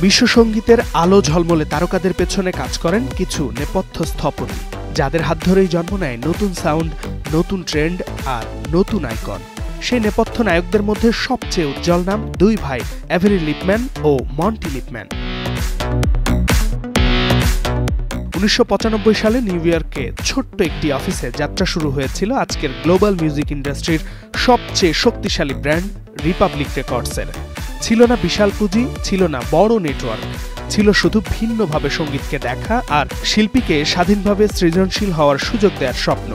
বিশ্বসঙ্গীতের আলো ঝলমলে তারকাদের পেছনে কাজ করেন কিছু নেপথ্য স্থপতি, যাদের হাত ধরেই জন্ম নেয় নতুন সাউন্ড, নতুন ট্রেন্ড আর নতুন আইকন। সেই নেপথ্য নায়কদের মধ্যে সবচেয়ে উজ্জ্বল নাম দুই ভাই অ্যাভেরি লিপম্যান ও মন্টি লিপম্যান। 1995 সালে নিউ ইয়র্কে ছোট্ট একটি অফিসে যাত্রা শুরু হয়েছিল আজকের গ্লোবাল মিউজিক ইন্ডাস্ট্রির সবচেয়ে শক্তিশালী ব্র্যান্ড রিপাবলিক রেকর্ডসের। ছিল না বিশাল পুঁজি, ছিল না বড় নেটওয়ার্ক, ছিল শুধু ভিন্নভাবে সঙ্গীতকে দেখা আর শিল্পীকে স্বাধীনভাবে সৃজনশীল হওয়ার সুযোগ দেওয়ার স্বপ্ন।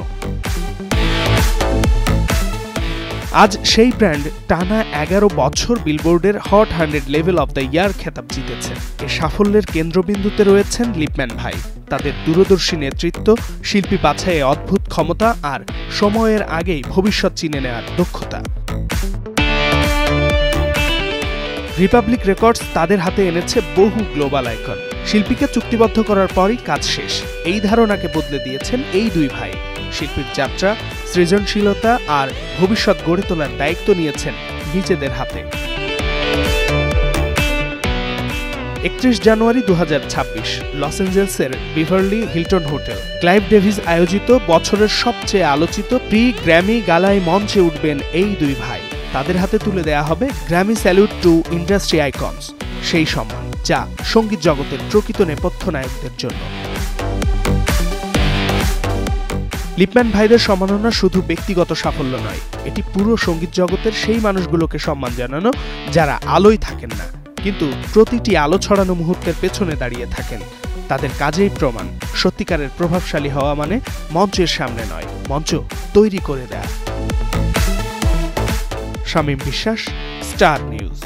আজ সেই ব্র্যান্ড টানা 11 বছর বিলবোর্ডের হট 100 লেভেল অব দ্য ইয়ার খেতাব জিতেছে। এ সাফল্যের কেন্দ্রবিন্দুতে রয়েছেন লিপম্যান ভাই। তাদের দূরদর্শী নেতৃত্ব, শিল্পী বাছাইয়ে অদ্ভুত ক্ষমতা আর সময়ের আগেই ভবিষ্যৎ চিনে নেওয়ার দক্ষতা। রিপাবলিক রেকর্ডস তাদের হাতে এনেছে বহু গ্লোবাল আইকন। শিল্পীকে চুক্তিবদ্ধ করার পরই কাজ শেষ, এই ধারণাকে বদলে দিয়েছেন এই দুই ভাই। শিল্পীর যাত্রা, সৃজনশীলতা আর ভবিষ্যৎ গড়ে তোলার দায়িত্ব নিয়েছেন নিজেদের হাতে। 31 জানুয়ারি 2026 লস অ্যাঞ্জেলেসের Beverly Hilton hotel Clive Davis আয়োজিত বছরের সবচেয়ে আলোচিত প্রি গ্র্যামি গালায় মঞ্চে উঠবেন এই দুই ভাই। তাদের হাতে তুলে দেয়া হবে Grammy salute to industry icons, সেই সম্মান যা সঙ্গীত জগতের প্রকৃত নেপথ্য নায়কদের জন্য। লিপম্যান ভাইদের সম্মাননা শুধু ব্যক্তিগত সাফল্য নয়, এটি পুরো সঙ্গীত জগতের সেই মানুষগুলোকে সম্মান জানানো যারা আলোয় থাকেন না, কিন্তু প্রতিটি আলো ছড়ানো মুহূর্তের পেছনে দাঁড়িয়ে থাকেন। তাদের কাজেই প্রমাণ, সত্যিকারের প্রভাবশালী হওয়া মানে মঞ্চের সামনে নয়, মঞ্চ তৈরি করে দেয়া। শামীম বিশ্বাস, স্টার নিউজ।